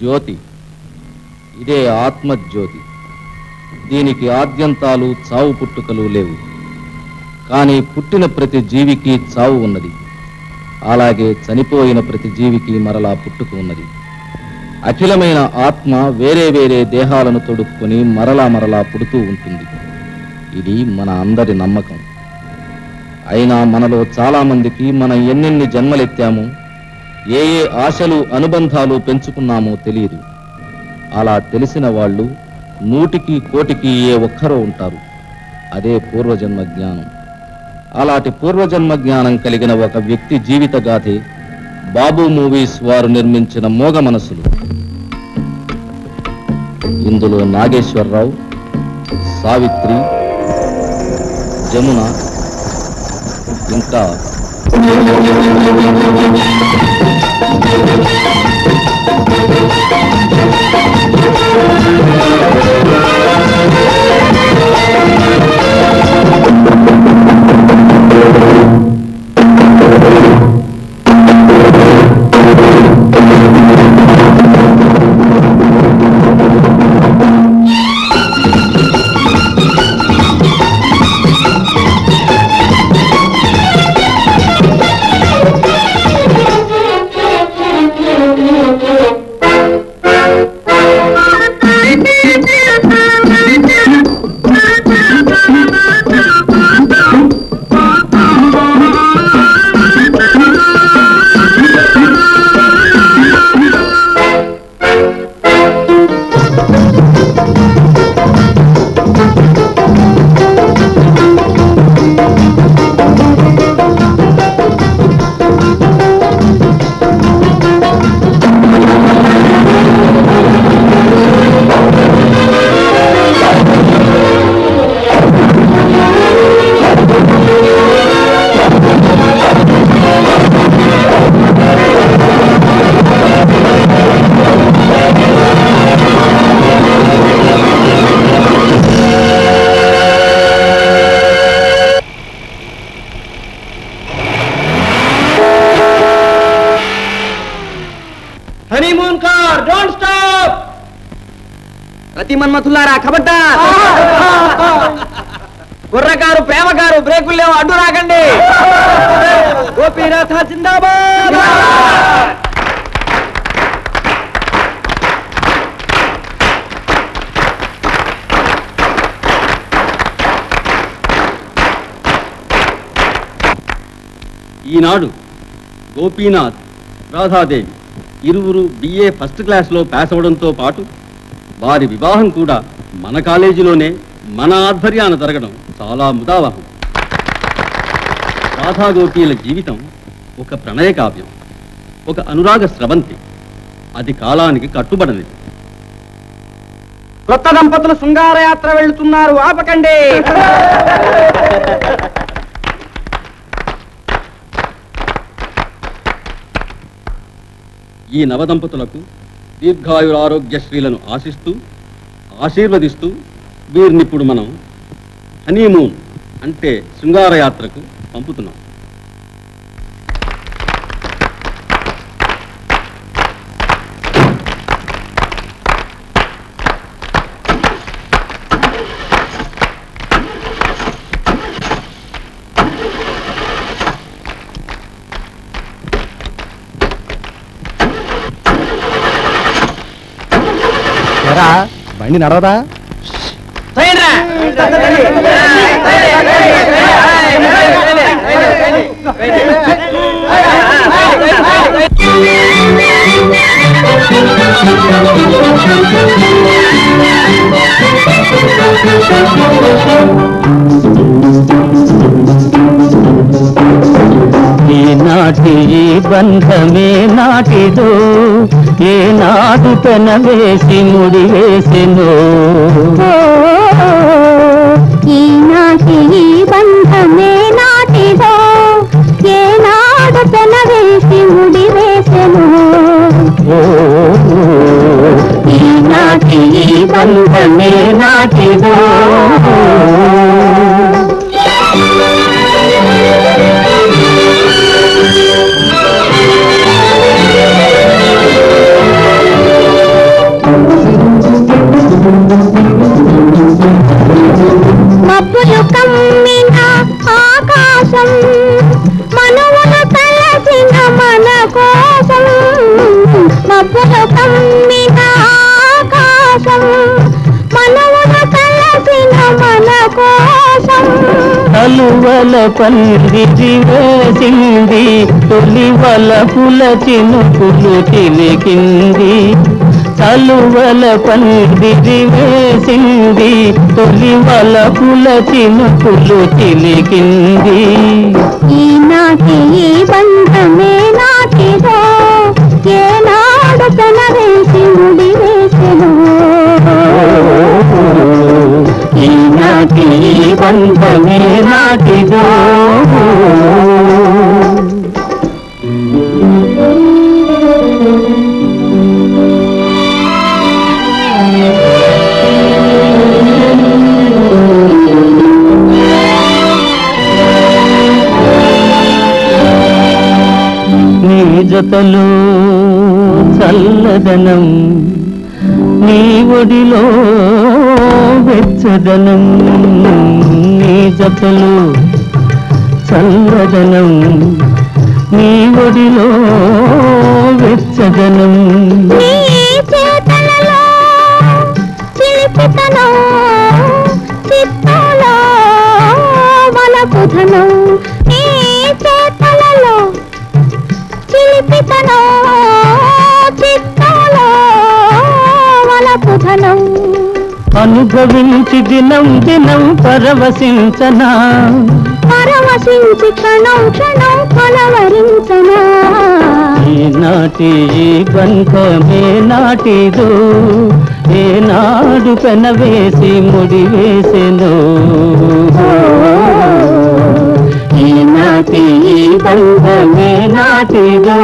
జ్యోతి, ఇదే ఆత్మజ్యోతి. దీనికి ఆద్యంతాలు చావు పుట్టుకలు లేవు. కానీ పుట్టిన ప్రతి జీవికి చావు ఉన్నది. అలాగే చనిపోయిన ప్రతి జీవికి మరలా పుట్టుక ఉన్నది. అఖిలమైన ఆత్మ వేరే వేరే దేహాలను తొడుక్కుని మరలా పుడుతూ ఉంటుంది. ఇది మన అందరి నమ్మకం. అయినా మనలో చాలా మందికి మనం ఎన్నెన్ని జన్మలెత్తామో, ఏ ఏ ఆశలు అనుబంధాలు పెంచుకున్నామో తెలియదు. అలా తెలిసిన వాళ్ళు 100కి 1,000కి ఏ ఒక్కరో ఉంటారు. అదే పూర్వజన్మ జ్ఞానం. అలాంటి పూర్వజన్మ జ్ఞానం కలిగిన ఒక వ్యక్తి జీవిత గాథే బాబు మూవీస్ వారు నిర్మించిన మోగ మనసులు. ఇందులో నాగేశ్వరరావు, సావిత్రి, జమున, ఇంకా మన్మథులారా ఖబర్దార్! కుర్రగారు ప్రేమగారు బ్రేకులు లేవు, అడ్డు రాకండి. గోపీనాథ జిందాబాద్! ఈనాడు గోపీనాథ్, రాధాదేవి ఇరువురు BA ఫస్ట్ క్లాస్లో పాస్ అవడంతో పాటు వారి వివాహం కూడా మన కాలేజీలోనే మన ఆధ్వర్యాన జరగడం చాలా ముదావహం. రాధా గోపీల జీవితం ఒక ప్రణయ కావ్యం, ఒక అనురాగ స్రవంతి. అది కాలానికి కట్టుబడనిది. కొత్త దంపతులు శృంగారయాత్ర వెళ్తున్నారు, ఆపకండి. ఈ నవదంపతులకు దీర్ఘాయురారోగ్యశ్రీలను ఆశిస్తూ ఆశీర్వదిస్తూ వీరినిప్పుడు మనం హనీమూన్ అంటే శృంగారయాత్రకు పంపుతున్నాం. బండి నడవదా? ఈనాటి ఈ బంధమే నాటిదో, ఏనాడు తన వేసి ముడి వేసెను. ఈనాటి ఈ బంధమే నాటిదో, ఏనాడు తన వేసి ముడి వేసెను. ఈనాటి ఈ బంధమే నాటిదో. ఆకాశం మనవులు కలసిన మన కోసం మబ్బులు కమ్మిన ఆకాశం మనవులు కలసిన మన కోసం కలువల పందిరి వేసింది తొలి వలపుల చినుకులు చిలికింది కలువల పందిరి వేసింది తొలి వలపుల చినుకులు చిలికింది ఈనాటి ఈ బంధమే నాటిదో ఏనాడు పెనవేసి ముడి వేసెను ఈనాటి ఈ బంధమే నాటిదో నీ జతలో చల్లదనం నీ ఒడిలో వెచ్చదనం నీ జతలో చల్లదనం నీ ఒడిలో వెచ్చదనం నీ చేతలలో చిలిపితనం చిత్తంలో వలపుధనం నీ చేతలలో చిలిపితనం చిత్తంలో వలపుధనం అనుభవించి దినం దినం పరవశించనా పరవశించి క్షణం క్షణం కలవరించనా ఈనాటి ఈ బంధమే నాటిదో ఏనాడు పెనవేసి ముడి వేసెను ఈనాటి ఈ బంధమే నాటిదో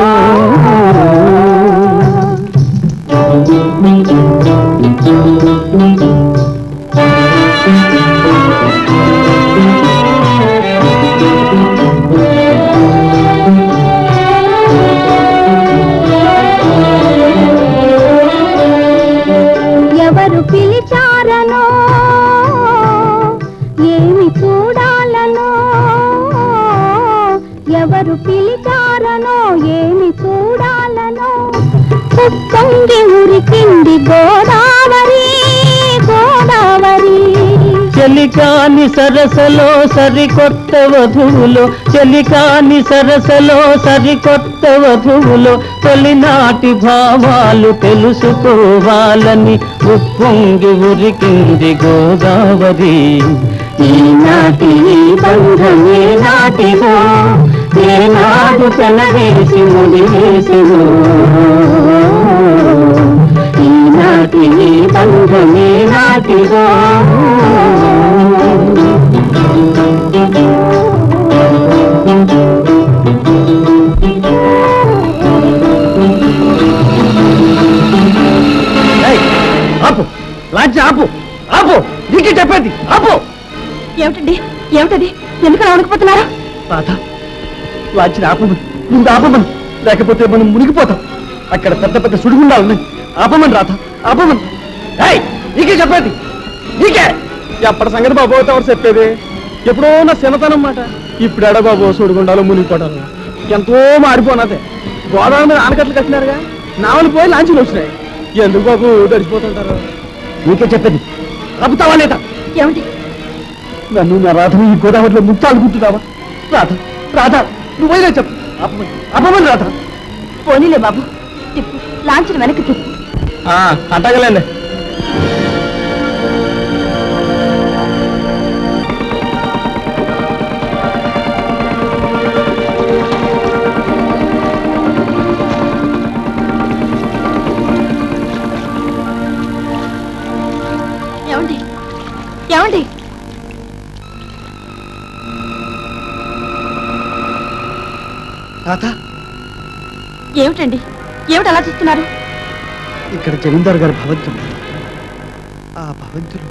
ఎవరు పిలిచారనో ఏమి చూడాలనో ఎవరు పిలిచారనో ఏమి చూడాలనో ఉప్పొంగి ఉరికింది గోదావరి గోదావరి చెలికాని సరసలో సరికొత్త వధువులో చెలికాని సరసలో సరికొత్త వధువులో తొలినాటి భావాలు తెలుసుకోవాలని ఉప్పొంగి ఉరికింది గోదావరి ఈనాటి బంధమే నాటిదో ఏనాడు పెనవేసి ముడి వేసెను ఈనాటి బంధమే నాటిదో ఆపు లాంచి ఆపు ఆపు నీకే చెప్పేది ఆపు ఏమిటండి ఏమిటది ఎందుకు రావణకపోతున్నారు రాధ లాంచిన ఆపమని ముందు ఆపమని లేకపోతే మనం మునిగిపోతాం అక్కడ పెద్ద పెద్ద సుడిగుండాలు ఉన్నాయి ఆపమని రాధ ఆపమని నీకే చెప్పేది నీకే ఎప్పటి సంగతి బాబు ఎవరు చెప్పేది ఎప్పుడో నా చిన్నతనం మాట ఇప్పుడు ఎడ బాబు సుడిగుండాలు మునిగిపోవడాలు ఎంతో మారిపోనదే గోదావరి మీద ఆనకట్లు కట్టినారుగా నావలు పోయి లాంచీలు వచ్చినాయి ఎందుకు బాబు గడిచిపోతుంటారు నీకే చెప్పేది ఆపుతావా లేదా ఏమిటి నన్ను నా రాధ ఈ గోదావరిలో ముక్తాలు గుర్తున్నావా రాధ రాధ నువ్వైనా చెప్పు అపమని రాధ పోనీలే బాబు తిప్పు లాంచిన వెనక్కి తిప్పు అంటగలేండి ఏమండి ఏమండి రాధ ఏమిటండి ఏమిటి అలా చూస్తున్నారు ఇక్కడ జమీందారు గారి భవంతి ఉంది ఆ భవంతిలో